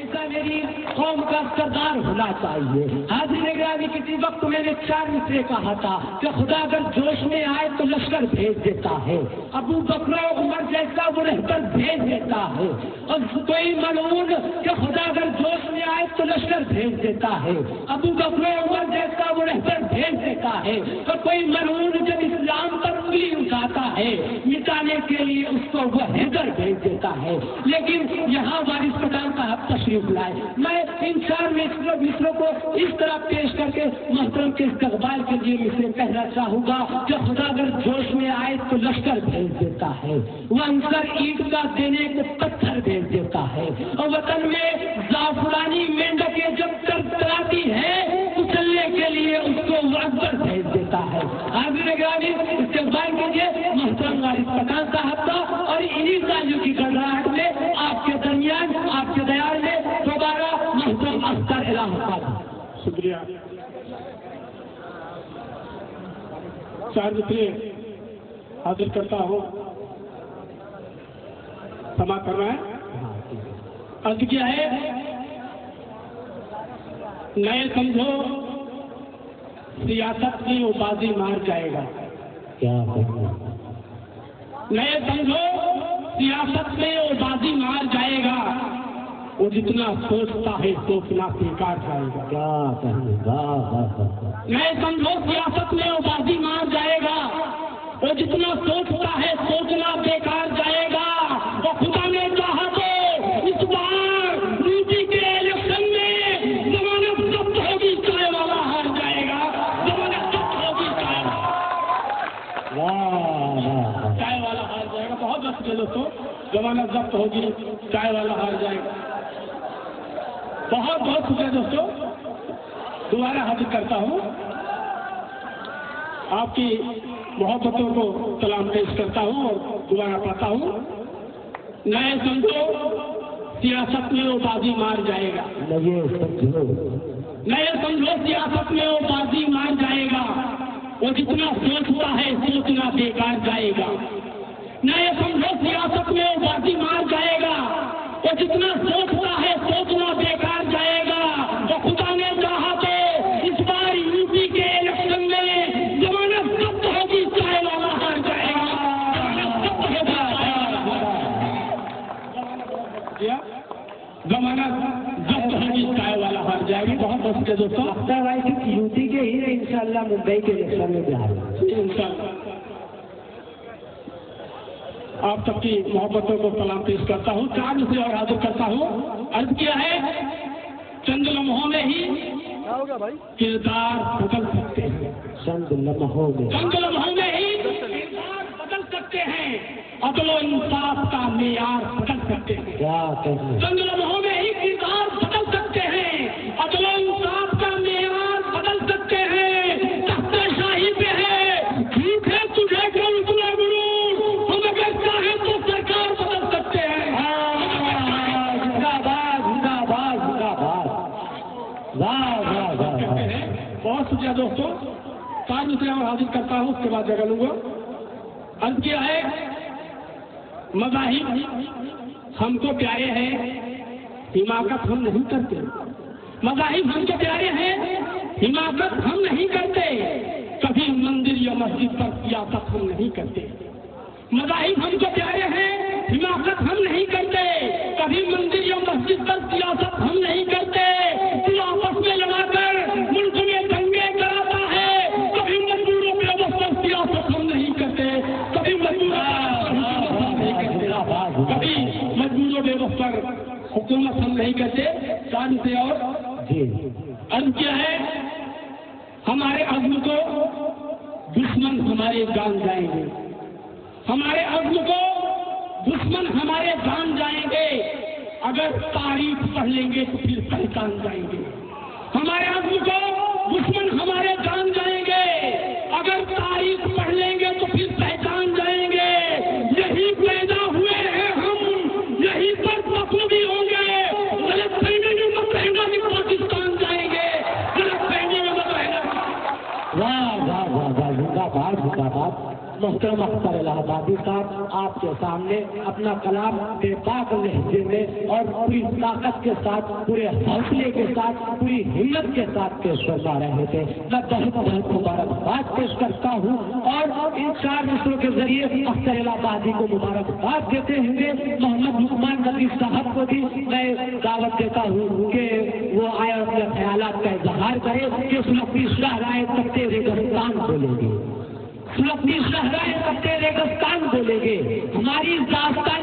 ایسا میری قوم کا سردار ہونا چاہیے. حاضرین گرامی کسی وقت میں نے 4 مصرے کہا تھا کہ خدا اگر جوش میں آئے تو لشکر بھیج دیتا ہے. ابو بکر و عمر جیسا وہ رہبر بھیج دیتا ہے. اور کوئی ملعون کہ خدا اگر جوش میں آئے تو لشکر بھیج دیتا ہے. ابو بکر و عمر جیسا وہ رہبر بھیج دیتا ہے. تو کوئی ملعون جب اسلام پر انگلی اٹھاتا ہے مٹانے کے لیے اس کو وہ حیدر بھیج دیتا ہے. لیکن یہاں وارث پٹھان صاحب تشریف لائے. میں ان 4 مصروں کو اس طرح پیش کر کے محترم کے استقبال کے لیے مصرے کہنا چاہوں گا کہ خدا اگر جوش میں آئے تو لشکر بھیج دیتا ہے. وہ انصر اینٹ کا دینے کو پتھر بھیج دیتا ہے. اور وطن میں زعفرانی مینڈکیں جب تڑتڑاتی ہے کچلنے کے لیے اس کو وہ اکبر بھیج دیتا ہے. حاضرین گرامی استقبال کیجیے محترم وارث پٹھان صاحب کا. اور انہی تالیوں کی گڑگڑاہٹ میں آپ کے درمیان آپ کے دیار میں دوبارہ محترم اختر الہ آباد. شکریہ. 4 مصرے حاضر کرتا ہوں. سما کرنا ہے. عرض کیا ہے نئے سمجھو سیاست میں وہ بازی مار جائے گا. کیا نئے سمجھو سیاست میں وہ بازی مار جائے گا. وہ جتنا سوچتا ہے سوچنا بیکار جائے گا. کیا نئے سمجھو سیاست میں وہ بازی مار جائے گا. وہ جتنا سوچتا ہے سوچنا بیکار جائے گا. وہ خدا نے چاہا تو اس بار نیوٹی کے الیکشن میں ضمانت ضبط ہوگی چائے والا ہار جائے گا. ضمانت ضبط ہوگی چائے والا ہار جائے گا. بہت بس کے دوستوں ضمانت ضبط ہوگی چائے والا ہار جائے گا. بہت بہت شکریہ دوستوں. دوبارہ حاضر کرتا ہوں. آپ کی محبتوں کو سلام پیش کرتا ہوں اور دوبارہ پڑھتا ہوں. نئے سمجھو سیاست میں وہ بازی مار جائے گا. نئے سمجھو سیاست میں وہ بازی مار جائے گا. وہ جتنا سوچتا ہے سوچنا بیکار جائے گا. نئے سمجھو سیاست میں وہ بازی مار جائے گا. وہ جتنا سوچتا ہے سوچنا بیکار جائے گا. وہ خدا نے چاہا تو اس بار یوپی کے الیکشن میں ضمانت ضبط ہوگی چائے والا ہار جائے گا. ضمانت ضبط ہوگی چائے والا ہار جائے گی. بہت بہت کے دوستوں اختر بھائی صرف یوپی کے ہی نہیں انشاءاللہ ممبئی کے الیکشن میں بہار انشاءاللہ. آپ سب کی محبتوں کو سلام پیش کرتا ہوں. 4 مصرے اور حاضر کرتا ہوں. عرض کیا ہے چند لمحوں میں ہی کردار بدل سکتے ہیں. چند لمحوں میں ہی کردار بدل سکتے ہیں. عدل و انصاف کا معیار بدل سکتے ہیں. چند لمحوں میں ہی کردار بدل سکتے ہیں. عدل و انصاف کا معیار بدل سکتے ہیں. تخت شاہی پہ ہے ٹھیک ہے تجھے کل اتنا غرور ہم اگر چاہیں تو سرکار بدل سکتے ہیں. بہت شکریہ دوستوں. 4 مصرے اور حاضر کرتا ہوں. اس کے بعد جگہ لوں گا. عرض کیا ہے مذاہب ہم کو پیارے ہیں حماقت ہم نہیں کرتے. مذاہب ہم کو پیارے ہیں حماقت ہم نہیں کرتے. کبھی مندر یا مسجد پر سیاست ہم نہیں کرتے. مذاہب ہم کو پیارے ہیں حماقت ہم نہیں کرتے. کبھی مندر یا مسجد پر سیاست ہم نہیں کرتے. دل آپس میں لڑا کر ملک میں دنگے کراتا ہے. کبھی مزدوروں پہ وسط سیاست ہم نہیں کرتے. کبھی مزدوروں پہ وسط حکومت ہم نہیں کرتے. 4 مصرے اور عرض کیا ہے ہمارے عزم کو دشمن ہمارے جان جائیں گے. ہمارے عزم کو دشمن ہمارے جان جائیں گے. اگر تاریخ پڑھ لیں گے تو پھر پہچان جائیں گے. ہمارے عزم کو دشمن ہمارے جان جائیں گے. اگر تاریخ پڑھ لیں گے تو پھر پہچان جائیں گے. یہی پیدا ہوئے ہیں ہم یہی پر پسند بھی ہوں گے. غلط فہمی میں مت رہنا کہ پاکستان جائیں گے. غلط فہمی میں مت رہنا. زندہ باد. محترم اختر الہ آبادی صاحب آپ کے سامنے اپنا کلام بے پاک لہجے میں اور پوری طاقت کے ساتھ، پورے حوصلے کے ساتھ، پوری ہمت کے ساتھ پیش فرما رہے تھے. میں بہت بہت مبارکباد پیش کرتا ہوں اور ان 4 مصروں کے ذریعے اختر الہ آبادی کو مبارکباد دیتے ہوئے محمد لقمان نبی صاحب کو بھی میں دعوت دیتا ہوں کہ وہ آئے اپنے خیالات کا اظہار کرے کہ سلطنی شاہراہ تختے ریگستان بولیں گے، سلطنی شاہراہ تختے ریگستان بولیں گے. ہماری داستان